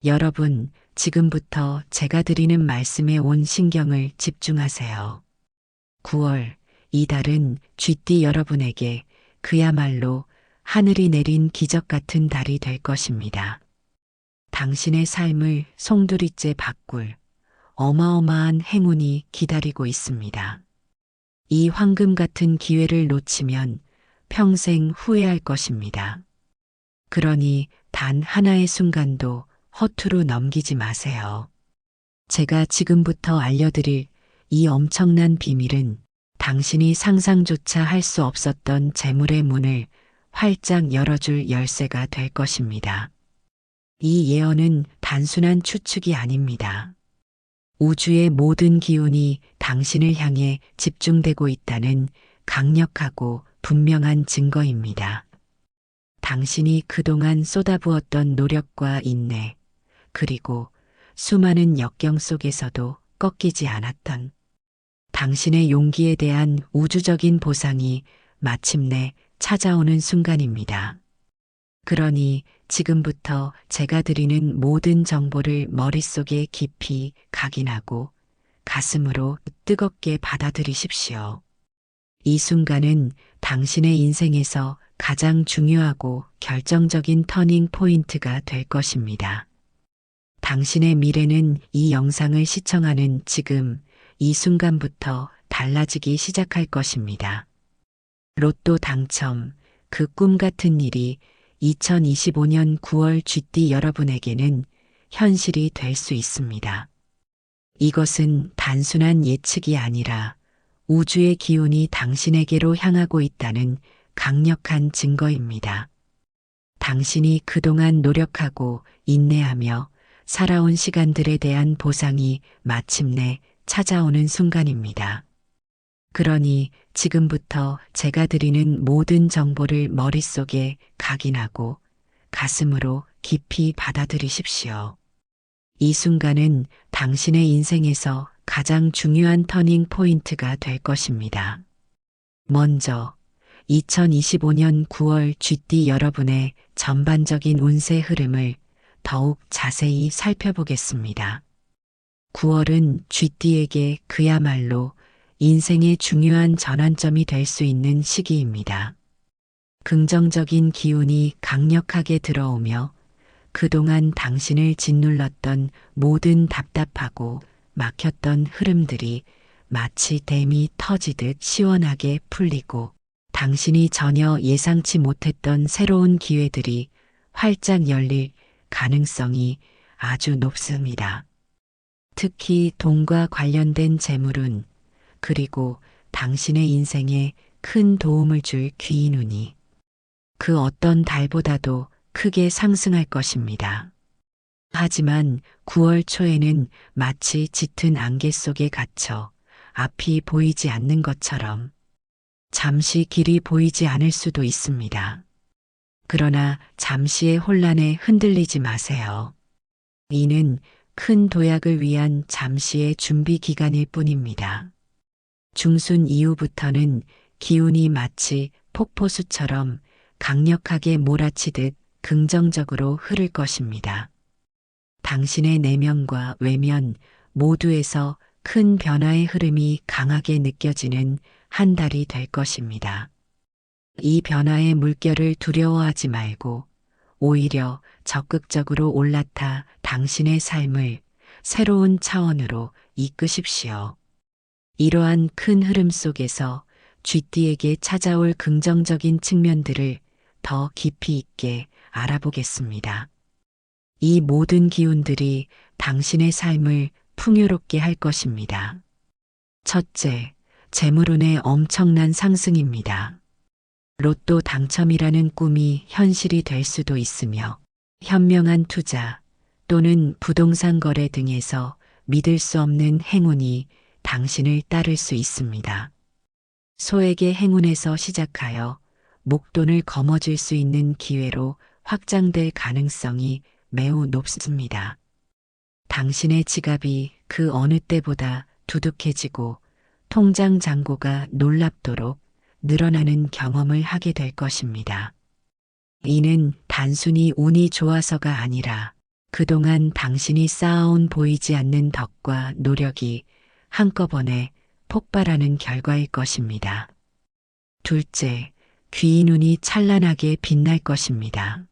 여러분, 지금부터 제가 드리는 말씀에 온 신경을 집중하세요. 9월, 이달은 쥐띠 여러분에게 그야말로 하늘이 내린 기적 같은 달이 될 것입니다. 당신의 삶을 송두리째 바꿀 어마어마한 행운이 기다리고 있습니다. 이 황금 같은 기회를 놓치면 평생 후회할 것입니다. 그러니 단 하나의 순간도 허투루 넘기지 마세요. 제가 지금부터 알려드릴 이 엄청난 비밀은 당신이 상상조차 할 수 없었던 재물의 문을 활짝 열어줄 열쇠가 될 것입니다. 이 예언은 단순한 추측이 아닙니다. 우주의 모든 기운이 당신을 향해 집중되고 있다는 강력하고 분명한 증거입니다. 당신이 그동안 쏟아부었던 노력과 인내, 그리고 수많은 역경 속에서도 꺾이지 않았던 당신의 용기에 대한 우주적인 보상이 마침내 찾아오는 순간입니다. 그러니 지금부터 제가 드리는 모든 정보를 머릿속에 깊이 각인하고 가슴으로 뜨겁게 받아들이십시오. 이 순간은 당신의 인생에서 가장 중요하고 결정적인 터닝 포인트가 될 것입니다. 당신의 미래는 이 영상을 시청하는 지금 이 순간부터 달라지기 시작할 것입니다. 로또 당첨, 그 꿈 같은 일이 2025년 9월 쥐띠 여러분에게는 현실이 될 수 있습니다. 이것은 단순한 예측이 아니라 우주의 기운이 당신에게로 향하고 있다는 강력한 증거입니다. 당신이 그동안 노력하고 인내하며 살아온 시간들에 대한 보상이 마침내 찾아오는 순간입니다. 그러니 지금부터 제가 드리는 모든 정보를 머릿속에 각인하고 가슴으로 깊이 받아들이십시오. 이 순간은 당신의 인생에서 가장 중요한 터닝 포인트가 될 것입니다. 먼저 2025년 9월 쥐띠 여러분의 전반적인 운세 흐름을 더욱 자세히 살펴보겠습니다. 9월은 쥐띠에게 그야말로 인생의 중요한 전환점이 될 수 있는 시기입니다. 긍정적인 기운이 강력하게 들어오며 그동안 당신을 짓눌렀던 모든 답답하고 막혔던 흐름들이 마치 댐이 터지듯 시원하게 풀리고 당신이 전혀 예상치 못했던 새로운 기회들이 활짝 열릴 가능성이 아주 높습니다. 특히 돈과 관련된 재물운, 그리고 당신의 인생에 큰 도움을 줄 귀인 운이 그 어떤 달보다도 크게 상승할 것입니다. 하지만 9월 초에는 마치 짙은 안개 속에 갇혀 앞이 보이지 않는 것처럼 잠시 길이 보이지 않을 수도 있습니다. 그러나 잠시의 혼란에 흔들리지 마세요. 이는 큰 도약을 위한 잠시의 준비 기간일 뿐입니다. 중순 이후부터는 기운이 마치 폭포수처럼 강력하게 몰아치듯 긍정적으로 흐를 것입니다. 당신의 내면과 외면 모두에서 큰 변화의 흐름이 강하게 느껴지는 한 달이 될 것입니다. 이 변화의 물결을 두려워하지 말고 오히려 적극적으로 올라타 당신의 삶을 새로운 차원으로 이끄십시오. 이러한 큰 흐름 속에서 쥐띠에게 찾아올 긍정적인 측면들을 더 깊이 있게 알아보겠습니다. 이 모든 기운들이 당신의 삶을 풍요롭게 할 것입니다. 첫째, 재물운의 엄청난 상승입니다. 로또 당첨이라는 꿈이 현실이 될 수도 있으며 현명한 투자 또는 부동산 거래 등에서 믿을 수 없는 행운이 당신을 따를 수 있습니다. 소액의 행운에서 시작하여 목돈을 거머쥘 수 있는 기회로 확장될 가능성이 매우 높습니다. 당신의 지갑이 그 어느 때보다 두둑해지고 통장 잔고가 놀랍도록 늘어나는 경험을 하게 될 것입니다. 이는 단순히 운이 좋아서가 아니라 그동안 당신이 쌓아온 보이지 않는 덕과 노력이 한꺼번에 폭발하는 결과일 것입니다. 둘째, 귀의 눈이 찬란하게 빛날 것입니다.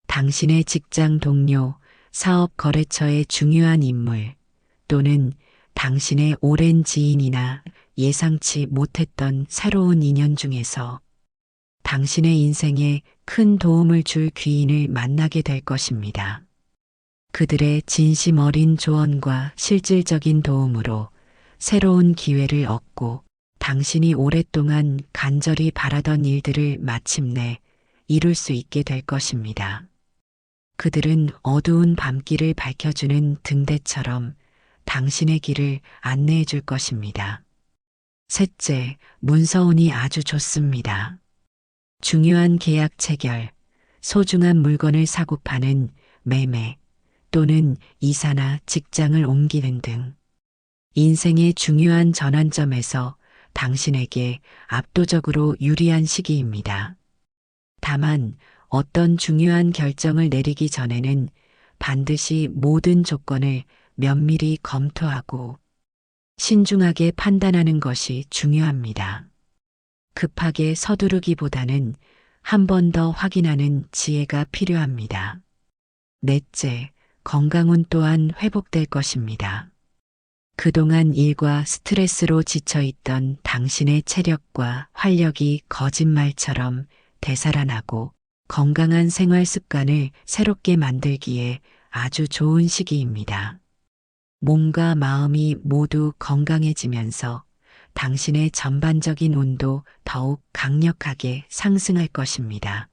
당신의 직장 동료, 사업 거래처의 중요한 인물 또는 당신의 오랜 지인이나 예상치 못했던 새로운 인연 중에서 당신의 인생에 큰 도움을 줄 귀인을 만나게 될 것입니다. 그들의 진심 어린 조언과 실질적인 도움으로 새로운 기회를 얻고 당신이 오랫동안 간절히 바라던 일들을 마침내 이룰 수 있게 될 것입니다. 그들은 어두운 밤길을 밝혀주는 등대처럼 당신의 길을 안내해 줄 것입니다. 셋째, 문서운이 아주 좋습니다. 중요한 계약 체결, 소중한 물건을 사고 파는 매매 또는 이사나 직장을 옮기는 등 인생의 중요한 전환점에서 당신에게 압도적으로 유리한 시기입니다. 다만 어떤 중요한 결정을 내리기 전에는 반드시 모든 조건을 면밀히 검토하고 신중하게 판단하는 것이 중요합니다. 급하게 서두르기보다는 한 번 더 확인하는 지혜가 필요합니다. 넷째, 건강운 또한 회복될 것입니다. 그동안 일과 스트레스로 지쳐있던 당신의 체력과 활력이 거짓말처럼 되살아나고 건강한 생활 습관을 새롭게 만들기에 아주 좋은 시기입니다. 몸과 마음이 모두 건강해지면서 당신의 전반적인 운도 더욱 강력하게 상승할 것입니다.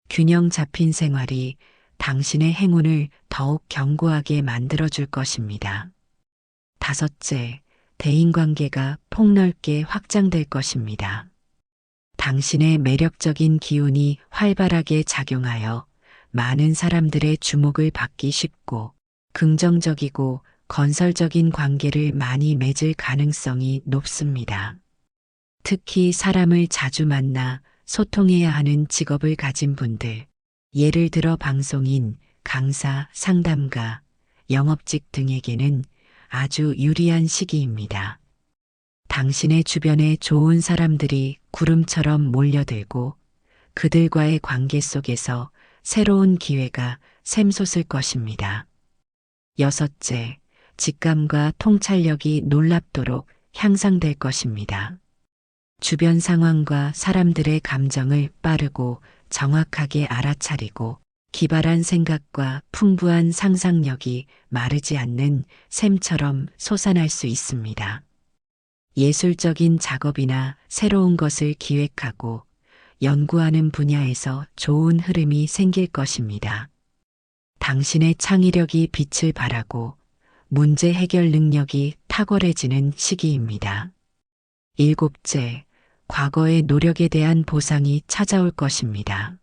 균형 잡힌 생활이 당신의 행운을 더욱 견고하게 만들어줄 것입니다. 다섯째, 대인관계가 폭넓게 확장될 것입니다. 당신의 매력적인 기운이 활발하게 작용하여 많은 사람들의 주목을 받기 쉽고 긍정적이고 건설적인 관계를 많이 맺을 가능성이 높습니다. 특히 사람을 자주 만나 소통해야 하는 직업을 가진 분들, 예를 들어 방송인, 강사, 상담가, 영업직 등에게는 아주 유리한 시기입니다. 당신의 주변에 좋은 사람들이 구름처럼 몰려들고 그들과의 관계 속에서 새로운 기회가 샘솟을 것입니다. 여섯째, 직감과 통찰력이 놀랍도록 향상될 것입니다. 주변 상황과 사람들의 감정을 빠르고 정확하게 알아차리고 기발한 생각과 풍부한 상상력이 마르지 않는 샘처럼 솟아날 수 있습니다. 예술적인 작업이나 새로운 것을 기획하고 연구하는 분야에서 좋은 흐름이 생길 것입니다. 당신의 창의력이 빛을 발하고 문제 해결 능력이 탁월해지는 시기입니다. 일곱째, 과거의 노력에 대한 보상이 찾아올 것입니다.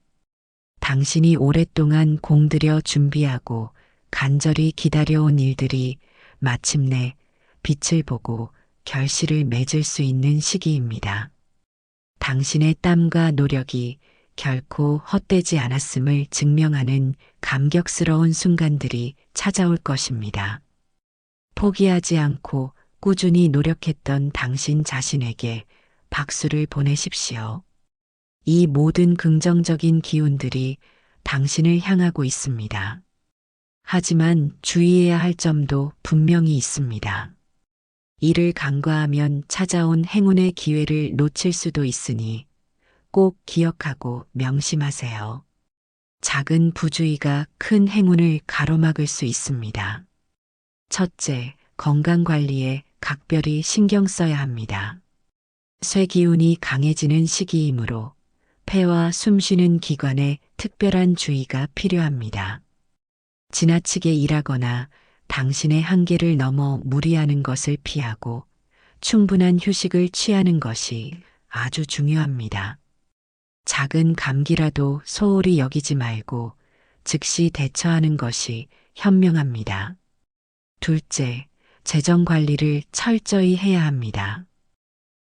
당신이 오랫동안 공들여 준비하고 간절히 기다려온 일들이 마침내 빛을 보고 결실을 맺을 수 있는 시기입니다. 당신의 땀과 노력이 결코 헛되지 않았음을 증명하는 감격스러운 순간들이 찾아올 것입니다. 포기하지 않고 꾸준히 노력했던 당신 자신에게 박수를 보내십시오. 이 모든 긍정적인 기운들이 당신을 향하고 있습니다. 하지만 주의해야 할 점도 분명히 있습니다. 이를 간과하면 찾아온 행운의 기회를 놓칠 수도 있으니 꼭 기억하고 명심하세요. 작은 부주의가 큰 행운을 가로막을 수 있습니다. 첫째, 건강 관리에 각별히 신경 써야 합니다. 쇠 기운이 강해지는 시기이므로 폐와 숨쉬는 기관에 특별한 주의가 필요합니다. 지나치게 일하거나 당신의 한계를 넘어 무리하는 것을 피하고 충분한 휴식을 취하는 것이 아주 중요합니다. 작은 감기라도 소홀히 여기지 말고 즉시 대처하는 것이 현명합니다. 둘째, 재정 관리를 철저히 해야 합니다.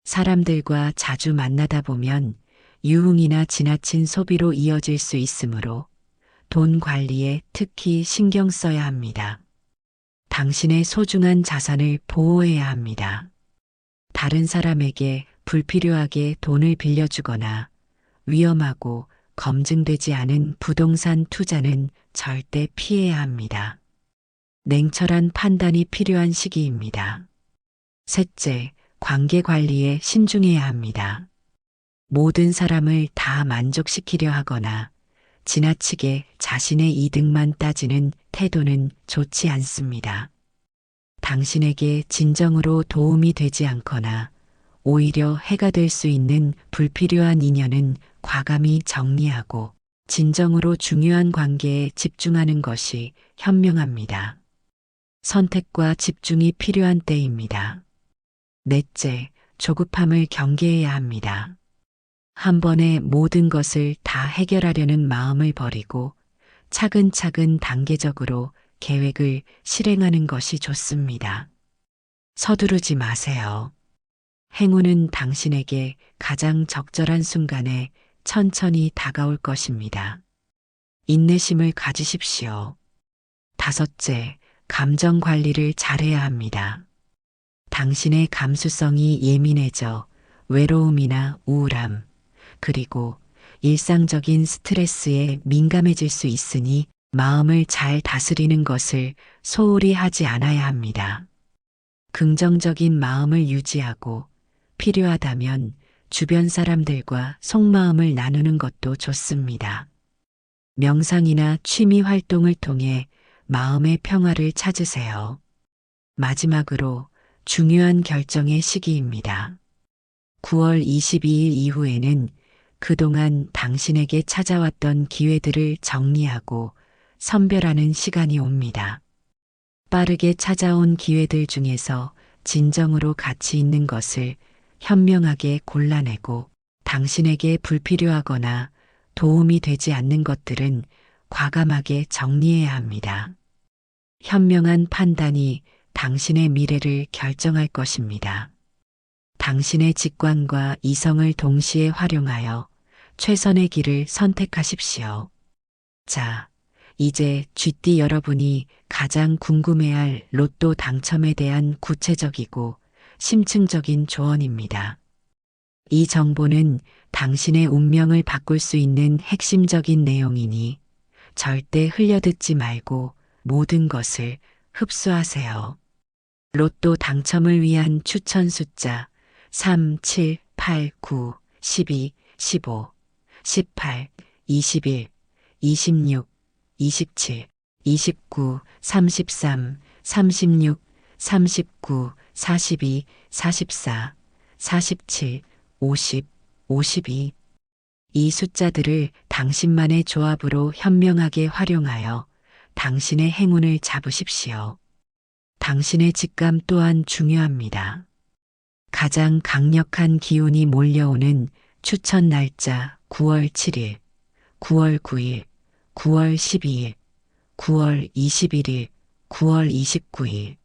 사람들과 자주 만나다 보면 유흥이나 지나친 소비로 이어질 수 있으므로 돈 관리에 특히 신경 써야 합니다. 당신의 소중한 자산을 보호해야 합니다. 다른 사람에게 불필요하게 돈을 빌려주거나 위험하고 검증되지 않은 부동산 투자는 절대 피해야 합니다. 냉철한 판단이 필요한 시기입니다. 셋째, 관계 관리에 신중해야 합니다. 모든 사람을 다 만족시키려 하거나 지나치게 자신의 이득만 따지는 태도는 좋지 않습니다. 당신에게 진정으로 도움이 되지 않거나 오히려 해가 될 수 있는 불필요한 인연은 과감히 정리하고 진정으로 중요한 관계에 집중하는 것이 현명합니다. 선택과 집중이 필요한 때입니다. 넷째, 조급함을 경계해야 합니다. 한 번에 모든 것을 다 해결하려는 마음을 버리고 차근차근 단계적으로 계획을 실행하는 것이 좋습니다. 서두르지 마세요. 행운은 당신에게 가장 적절한 순간에 천천히 다가올 것입니다. 인내심을 가지십시오. 다섯째, 감정 관리를 잘해야 합니다. 당신의 감수성이 예민해져 외로움이나 우울함, 그리고 일상적인 스트레스에 민감해질 수 있으니 마음을 잘 다스리는 것을 소홀히 하지 않아야 합니다. 긍정적인 마음을 유지하고 필요하다면 주변 사람들과 속마음을 나누는 것도 좋습니다. 명상이나 취미 활동을 통해 마음의 평화를 찾으세요. 마지막으로 중요한 결정의 시기입니다. 9월 22일 이후에는 그동안 당신에게 찾아왔던 기회들을 정리하고 선별하는 시간이 옵니다. 빠르게 찾아온 기회들 중에서 진정으로 가치 있는 것을 현명하게 골라내고 당신에게 불필요하거나 도움이 되지 않는 것들은 과감하게 정리해야 합니다. 현명한 판단이 당신의 미래를 결정할 것입니다. 당신의 직관과 이성을 동시에 활용하여 최선의 길을 선택하십시오. 자, 이제 쥐띠 여러분이 가장 궁금해할 로또 당첨에 대한 구체적이고 심층적인 조언입니다. 이 정보는 당신의 운명을 바꿀 수 있는 핵심적인 내용이니 절대 흘려듣지 말고 모든 것을 흡수하세요. 로또 당첨을 위한 추천 숫자 3, 7, 8, 9, 12, 15, 18, 21, 26, 27, 29, 33, 36, 39, 42, 44, 47, 50, 52. 이 숫자들을 당신만의 조합으로 현명하게 활용하여 당신의 행운을 잡으십시오. 당신의 직감 또한 중요합니다. 가장 강력한 기운이 몰려오는 추천 날짜 9월 7일, 9월 9일, 9월 12일, 9월 21일, 9월 29일.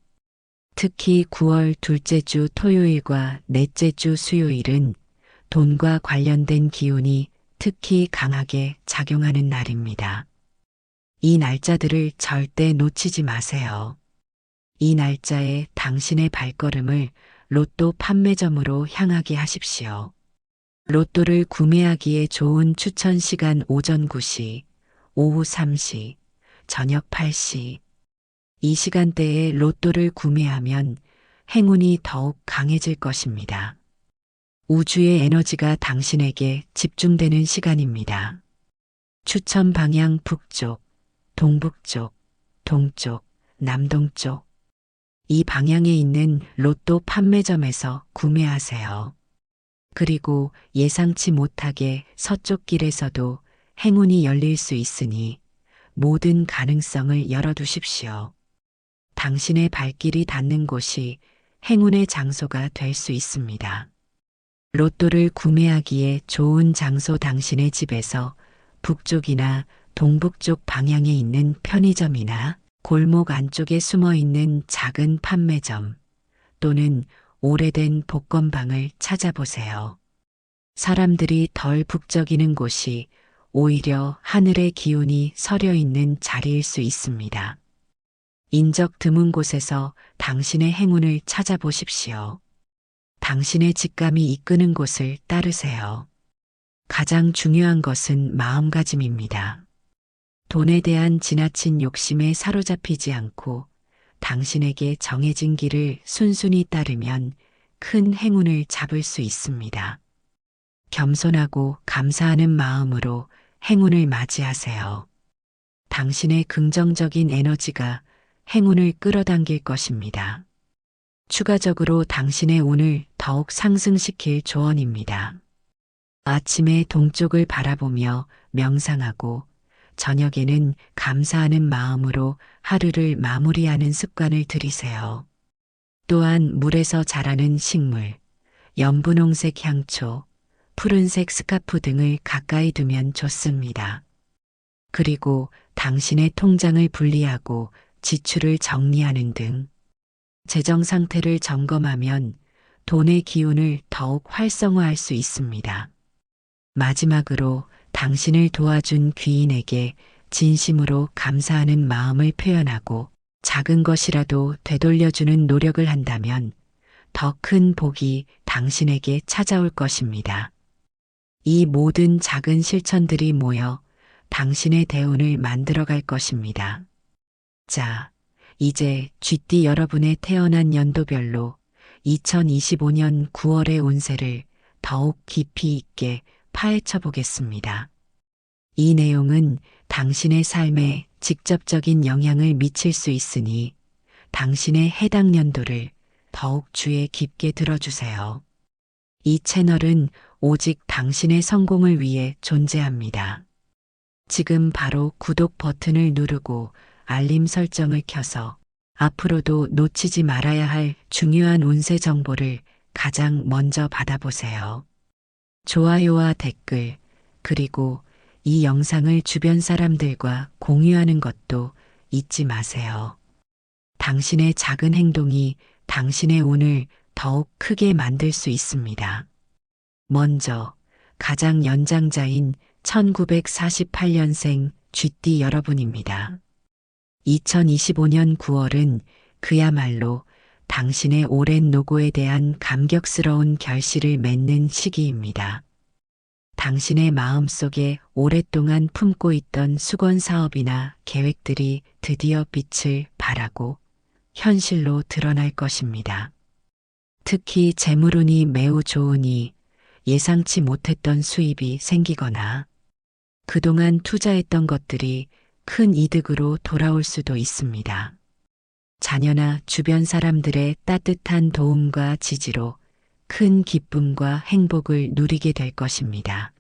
특히 9월 둘째 주 토요일과 넷째 주 수요일은 돈과 관련된 기운이 특히 강하게 작용하는 날입니다. 이 날짜들을 절대 놓치지 마세요. 이 날짜에 당신의 발걸음을 로또 판매점으로 향하게 하십시오. 로또를 구매하기에 좋은 추천 시간 오전 9시, 오후 3시, 저녁 8시. 이 시간대에 로또를 구매하면 행운이 더욱 강해질 것입니다. 우주의 에너지가 당신에게 집중되는 시간입니다. 추천 방향 북쪽, 동북쪽, 동쪽, 남동쪽. 이 방향에 있는 로또 판매점에서 구매하세요. 그리고 예상치 못하게 서쪽 길에서도 행운이 열릴 수 있으니 모든 가능성을 열어두십시오. 당신의 발길이 닿는 곳이 행운의 장소가 될 수 있습니다. 로또를 구매하기에 좋은 장소 당신의 집에서 북쪽이나 동북쪽 방향에 있는 편의점이나 골목 안쪽에 숨어 있는 작은 판매점 또는 오래된 복권방을 찾아보세요. 사람들이 덜 북적이는 곳이 오히려 하늘의 기운이 서려 있는 자리일 수 있습니다. 인적 드문 곳에서 당신의 행운을 찾아보십시오. 당신의 직감이 이끄는 곳을 따르세요. 가장 중요한 것은 마음가짐입니다. 돈에 대한 지나친 욕심에 사로잡히지 않고 당신에게 정해진 길을 순순히 따르면 큰 행운을 잡을 수 있습니다. 겸손하고 감사하는 마음으로 행운을 맞이하세요. 당신의 긍정적인 에너지가 행운을 끌어당길 것입니다. 추가적으로 당신의 운을 더욱 상승시킬 조언입니다. 아침에 동쪽을 바라보며 명상하고 저녁에는 감사하는 마음으로 하루를 마무리하는 습관을 들이세요. 또한 물에서 자라는 식물, 연분홍색 향초, 푸른색 스카프 등을 가까이 두면 좋습니다. 그리고 당신의 통장을 분리하고 지출을 정리하는 등 재정 상태를 점검하면 돈의 기운을 더욱 활성화할 수 있습니다. 마지막으로 당신을 도와준 귀인에게 진심으로 감사하는 마음을 표현하고 작은 것이라도 되돌려주는 노력을 한다면 더 큰 복이 당신에게 찾아올 것입니다. 이 모든 작은 실천들이 모여 당신의 대운을 만들어갈 것입니다. 자, 이제 쥐띠 여러분의 태어난 연도별로 2025년 9월의 운세를 더욱 깊이 있게 파헤쳐 보겠습니다. 이 내용은 당신의 삶에 직접적인 영향을 미칠 수 있으니 당신의 해당 연도를 더욱 주의 깊게 들어주세요. 이 채널은 오직 당신의 성공을 위해 존재합니다. 지금 바로 구독 버튼을 누르고 알림 설정을 켜서 앞으로도 놓치지 말아야 할 중요한 운세 정보를 가장 먼저 받아보세요. 좋아요와 댓글, 그리고 이 영상을 주변 사람들과 공유하는 것도 잊지 마세요. 당신의 작은 행동이 당신의 운을 더욱 크게 만들 수 있습니다. 먼저 가장 연장자인 1948년생 쥐띠 여러분입니다. 2025년 9월은 그야말로 당신의 오랜 노고에 대한 감격스러운 결실을 맺는 시기입니다. 당신의 마음속에 오랫동안 품고 있던 수건 사업이나 계획들이 드디어 빛을 발하고 현실로 드러날 것입니다. 특히 재물운이 매우 좋으니 예상치 못했던 수입이 생기거나 그동안 투자했던 것들이 큰 이득으로 돌아올 수도 있습니다. 자녀나 주변 사람들의 따뜻한 도움과 지지로 큰 기쁨과 행복을 누리게 될 것입니다.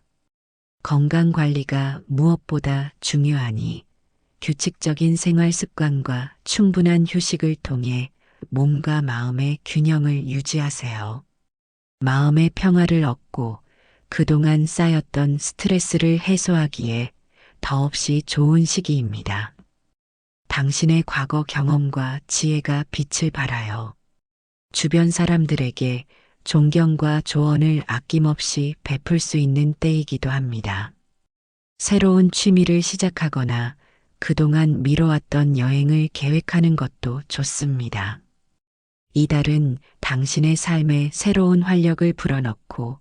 건강 관리가 무엇보다 중요하니 규칙적인 생활 습관과 충분한 휴식을 통해 몸과 마음의 균형을 유지하세요. 마음의 평화를 얻고 그동안 쌓였던 스트레스를 해소하기에 더없이 좋은 시기입니다. 당신의 과거 경험과 지혜가 빛을 발하여 주변 사람들에게 존경과 조언을 아낌없이 베풀 수 있는 때이기도 합니다. 새로운 취미를 시작하거나 그동안 미뤄왔던 여행을 계획하는 것도 좋습니다. 이달은 당신의 삶에 새로운 활력을 불어넣고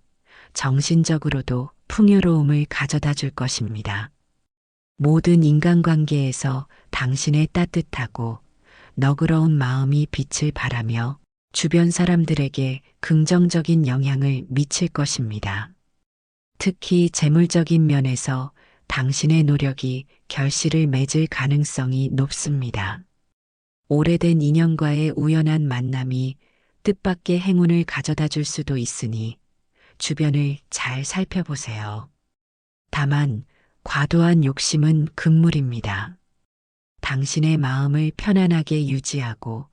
정신적으로도 풍요로움을 가져다 줄 것입니다. 모든 인간관계에서 당신의 따뜻하고 너그러운 마음이 빛을 발하며 주변 사람들에게 긍정적인 영향을 미칠 것입니다. 특히 재물적인 면에서 당신의 노력이 결실을 맺을 가능성이 높습니다. 오래된 인연과의 우연한 만남이 뜻밖의 행운을 가져다 줄 수도 있으니 주변을 잘 살펴보세요. 다만 과도한 욕심은 금물입니다. 당신의 마음을 편안하게 유지하고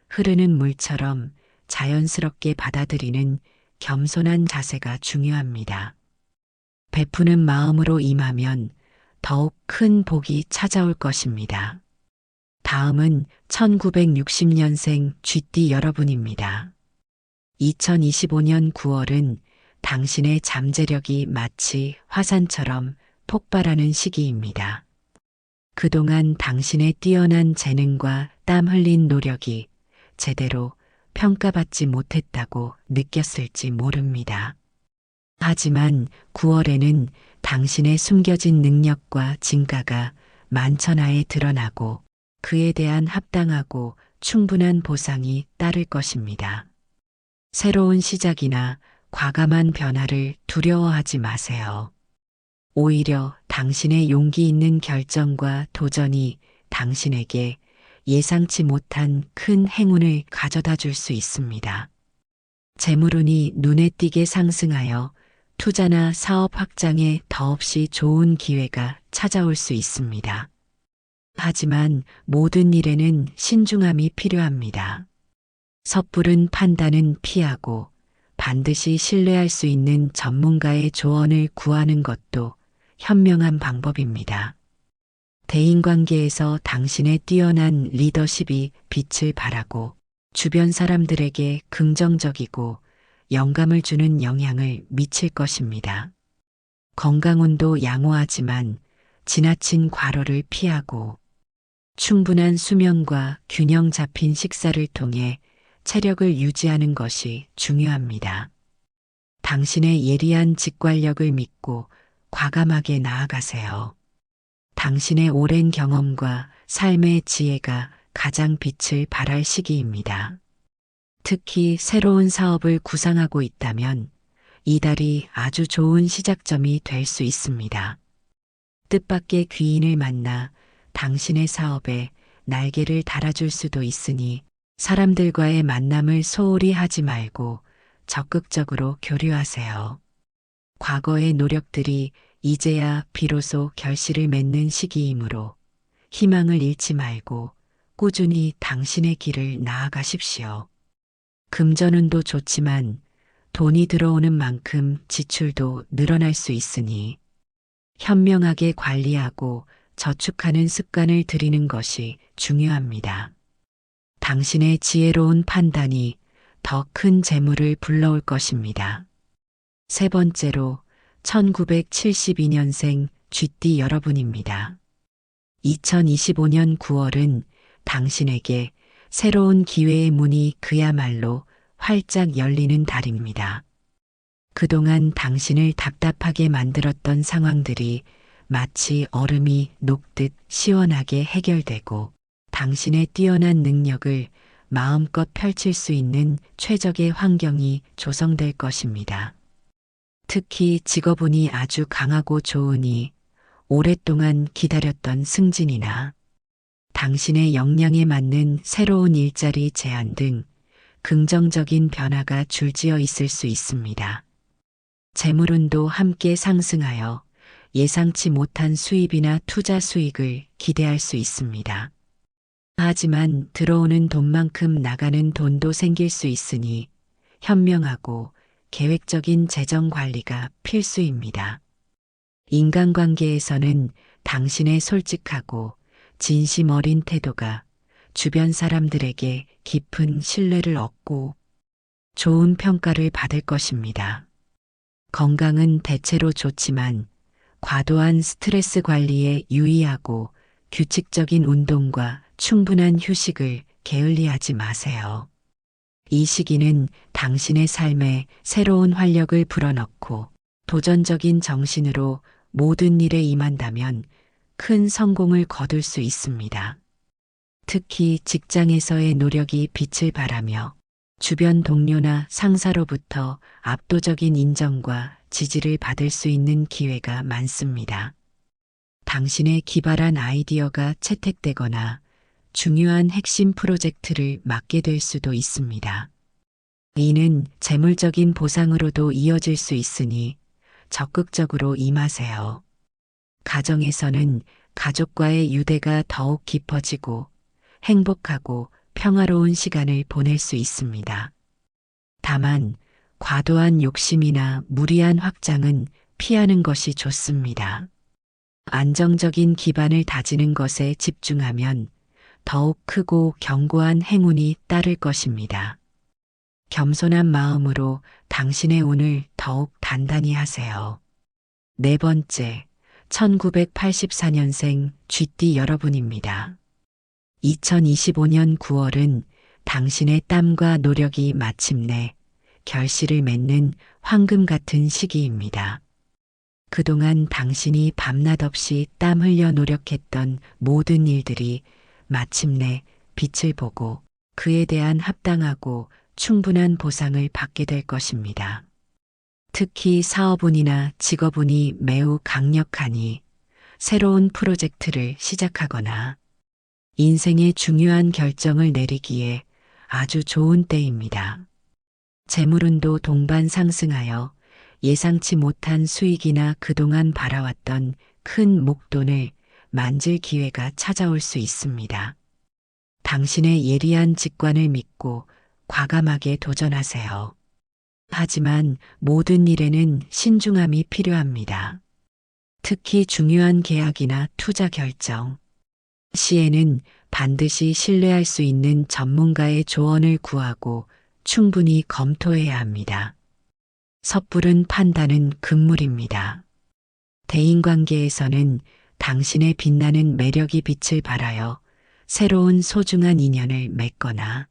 흐르는 물처럼 자연스럽게 받아들이는 겸손한 자세가 중요합니다. 베푸는 마음으로 임하면 더욱 큰 복이 찾아올 것입니다. 다음은 1960년생 쥐띠 여러분입니다. 2025년 9월은 당신의 잠재력이 마치 화산처럼 폭발하는 시기입니다. 그동안 당신의 뛰어난 재능과 땀 흘린 노력이 제대로 평가받지 못했다고 느꼈을지 모릅니다. 하지만 9월에는 당신의 숨겨진 능력과 진가가 만천하에 드러나고 그에 대한 합당하고 충분한 보상이 따를 것입니다. 새로운 시작이나 과감한 변화를 두려워하지 마세요. 오히려 당신의 용기 있는 결정과 도전이 당신에게 예상치 못한 큰 행운을 가져다 줄 수 있습니다. 재물운이 눈에 띄게 상승하여 투자나 사업 확장에 더없이 좋은 기회가 찾아올 수 있습니다. 하지만 모든 일에는 신중함이 필요합니다. 섣부른 판단은 피하고 반드시 신뢰할 수 있는 전문가의 조언을 구하는 것도 현명한 방법입니다. 대인관계에서 당신의 뛰어난 리더십이 빛을 발하고 주변 사람들에게 긍정적이고 영감을 주는 영향을 미칠 것입니다. 건강운도 양호하지만 지나친 과로를 피하고 충분한 수면과 균형 잡힌 식사를 통해 체력을 유지하는 것이 중요합니다. 당신의 예리한 직관력을 믿고 과감하게 나아가세요. 당신의 오랜 경험과 삶의 지혜가 가장 빛을 발할 시기입니다. 특히 새로운 사업을 구상하고 있다면 이달이 아주 좋은 시작점이 될 수 있습니다. 뜻밖의 귀인을 만나 당신의 사업에 날개를 달아줄 수도 있으니 사람들과의 만남을 소홀히 하지 말고 적극적으로 교류하세요. 과거의 노력들이 이제야 비로소 결실을 맺는 시기이므로 희망을 잃지 말고 꾸준히 당신의 길을 나아가십시오. 금전운도 좋지만 돈이 들어오는 만큼 지출도 늘어날 수 있으니 현명하게 관리하고 저축하는 습관을 들이는 것이 중요합니다. 당신의 지혜로운 판단이 더 큰 재물을 불러올 것입니다. 세 번째로 1972년생 쥐띠 여러분입니다. 2025년 9월은 당신에게 새로운 기회의 문이 그야말로 활짝 열리는 달입니다. 그동안 당신을 답답하게 만들었던 상황들이 마치 얼음이 녹듯 시원하게 해결되고 당신의 뛰어난 능력을 마음껏 펼칠 수 있는 최적의 환경이 조성될 것입니다. 특히 직업운이 아주 강하고 좋으니 오랫동안 기다렸던 승진이나 당신의 역량에 맞는 새로운 일자리 제안 등 긍정적인 변화가 줄지어 있을 수 있습니다. 재물운도 함께 상승하여 예상치 못한 수입이나 투자 수익을 기대할 수 있습니다. 하지만 들어오는 돈만큼 나가는 돈도 생길 수 있으니 현명하고 계획적인 재정 관리가 필수입니다. 인간관계에서는 당신의 솔직하고 진심 어린 태도가 주변 사람들에게 깊은 신뢰를 얻고 좋은 평가를 받을 것입니다. 건강은 대체로 좋지만 과도한 스트레스 관리에 유의하고 규칙적인 운동과 충분한 휴식을 게을리하지 마세요. 이 시기는 당신의 삶에 새로운 활력을 불어넣고 도전적인 정신으로 모든 일에 임한다면 큰 성공을 거둘 수 있습니다. 특히 직장에서의 노력이 빛을 발하며 주변 동료나 상사로부터 압도적인 인정과 지지를 받을 수 있는 기회가 많습니다. 당신의 기발한 아이디어가 채택되거나 중요한 핵심 프로젝트를 맡게 될 수도 있습니다. 이는 재물적인 보상으로도 이어질 수 있으니 적극적으로 임하세요. 가정에서는 가족과의 유대가 더욱 깊어지고 행복하고 평화로운 시간을 보낼 수 있습니다. 다만 과도한 욕심이나 무리한 확장은 피하는 것이 좋습니다. 안정적인 기반을 다지는 것에 집중하면 더욱 크고 견고한 행운이 따를 것입니다. 겸손한 마음으로 당신의 운을 더욱 단단히 하세요. 네 번째, 1984년생 쥐띠 여러분입니다. 2025년 9월은 당신의 땀과 노력이 마침내 결실을 맺는 황금 같은 시기입니다. 그동안 당신이 밤낮 없이 땀 흘려 노력했던 모든 일들이 마침내 빛을 보고 그에 대한 합당하고 충분한 보상을 받게 될 것입니다. 특히 사업운이나 직업운이 매우 강력하니 새로운 프로젝트를 시작하거나 인생의 중요한 결정을 내리기에 아주 좋은 때입니다. 재물운도 동반 상승하여 예상치 못한 수익이나 그동안 바라왔던 큰 목돈을 만질 기회가 찾아올 수 있습니다. 당신의 예리한 직관을 믿고 과감하게 도전하세요. 하지만 모든 일에는 신중함이 필요합니다. 특히 중요한 계약이나 투자 결정 시에는 반드시 신뢰할 수 있는 전문가의 조언을 구하고 충분히 검토해야 합니다. 섣부른 판단은 금물입니다. 대인관계에서는 당신의 빛나는 매력이 빛을 발하여 새로운 소중한 인연을 맺거나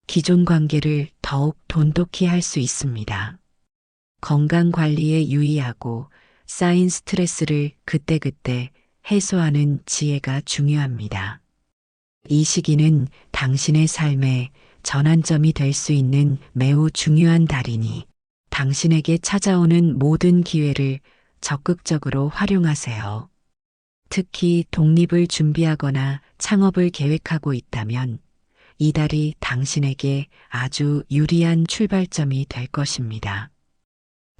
기존 관계를 더욱 돈독히 할 수 있습니다. 건강 관리에 유의하고 쌓인 스트레스를 그때그때 해소하는 지혜가 중요합니다. 이 시기는 당신의 삶의 전환점이 될 수 있는 매우 중요한 달이니 당신에게 찾아오는 모든 기회를 적극적으로 활용하세요. 특히 독립을 준비하거나 창업을 계획하고 있다면 이 달이 당신에게 아주 유리한 출발점이 될 것입니다.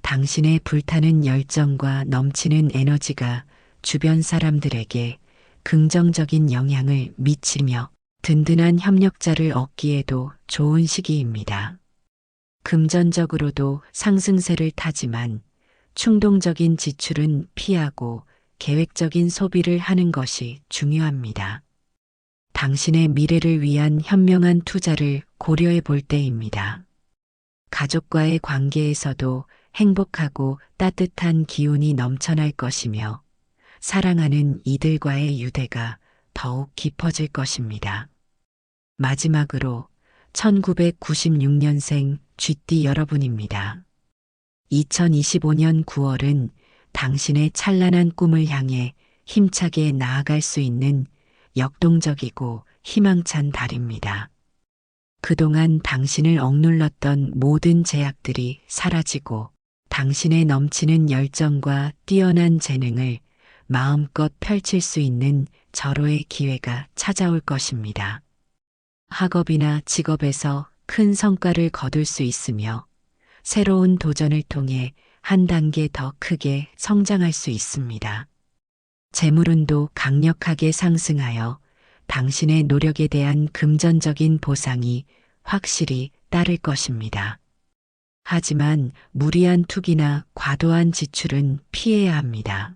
당신의 불타는 열정과 넘치는 에너지가 주변 사람들에게 긍정적인 영향을 미치며 든든한 협력자를 얻기에도 좋은 시기입니다. 금전적으로도 상승세를 타지만 충동적인 지출은 피하고 계획적인 소비를 하는 것이 중요합니다. 당신의 미래를 위한 현명한 투자를 고려해 볼 때입니다. 가족과의 관계에서도 행복하고 따뜻한 기운이 넘쳐날 것이며 사랑하는 이들과의 유대가 더욱 깊어질 것입니다. 마지막으로 1996년생 쥐띠 여러분입니다. 2025년 9월은 당신의 찬란한 꿈을 향해 힘차게 나아갈 수 있는 역동적이고 희망찬 달입니다. 그동안 당신을 억눌렀던 모든 제약들이 사라지고 당신의 넘치는 열정과 뛰어난 재능을 마음껏 펼칠 수 있는 절호의 기회가 찾아올 것입니다. 학업이나 직업에서 큰 성과를 거둘 수 있으며 새로운 도전을 통해 한 단계 더 크게 성장할 수 있습니다. 재물운도 강력하게 상승하여 당신의 노력에 대한 금전적인 보상이 확실히 따를 것입니다. 하지만 무리한 투기나 과도한 지출은 피해야 합니다.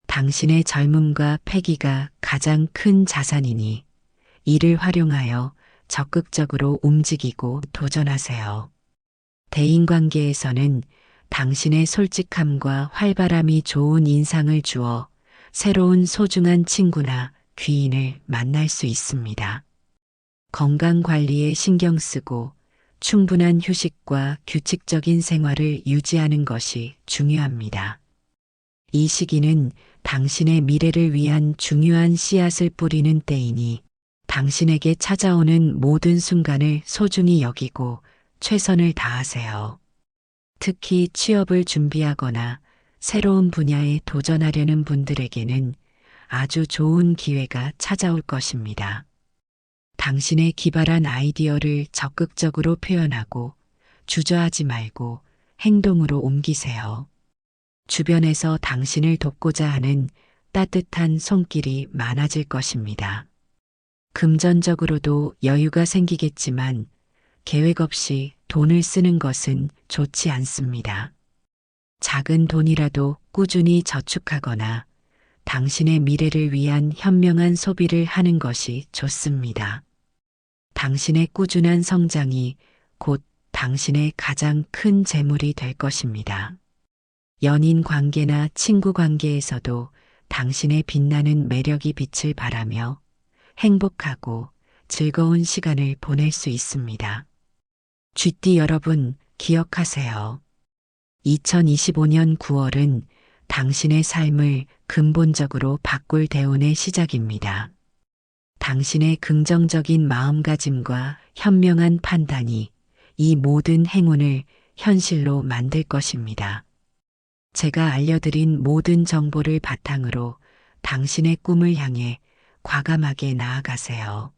당신의 젊음과 패기가 가장 큰 자산이니 이를 활용하여 적극적으로 움직이고 도전하세요. 대인관계에서는 당신의 솔직함과 활발함이 좋은 인상을 주어 새로운 소중한 친구나 귀인을 만날 수 있습니다. 건강 관리에 신경 쓰고 충분한 휴식과 규칙적인 생활을 유지하는 것이 중요합니다. 이 시기는 당신의 미래를 위한 중요한 씨앗을 뿌리는 때이니 당신에게 찾아오는 모든 순간을 소중히 여기고 최선을 다하세요. 특히 취업을 준비하거나 새로운 분야에 도전하려는 분들에게는 아주 좋은 기회가 찾아올 것입니다. 당신의 기발한 아이디어를 적극적으로 표현하고 주저하지 말고 행동으로 옮기세요. 주변에서 당신을 돕고자 하는 따뜻한 손길이 많아질 것입니다. 금전적으로도 여유가 생기겠지만 계획 없이 돈을 쓰는 것은 좋지 않습니다. 작은 돈이라도 꾸준히 저축하거나 당신의 미래를 위한 현명한 소비를 하는 것이 좋습니다. 당신의 꾸준한 성장이 곧 당신의 가장 큰 재물이 될 것입니다. 연인 관계나 친구 관계에서도 당신의 빛나는 매력이 빛을 발하며 행복하고 즐거운 시간을 보낼 수 있습니다. 쥐띠 여러분, 기억하세요. 2025년 9월은 당신의 삶을 근본적으로 바꿀 대운의 시작입니다. 당신의 긍정적인 마음가짐과 현명한 판단이 이 모든 행운을 현실로 만들 것입니다. 제가 알려드린 모든 정보를 바탕으로 당신의 꿈을 향해 과감하게 나아가세요.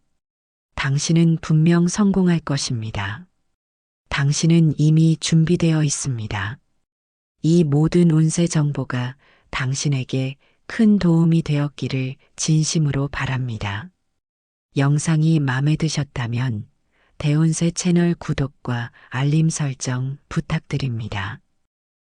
당신은 분명 성공할 것입니다. 당신은 이미 준비되어 있습니다. 이 모든 운세 정보가 당신에게 큰 도움이 되었기를 진심으로 바랍니다. 영상이 마음에 드셨다면 대운세 채널 구독과 알림 설정 부탁드립니다.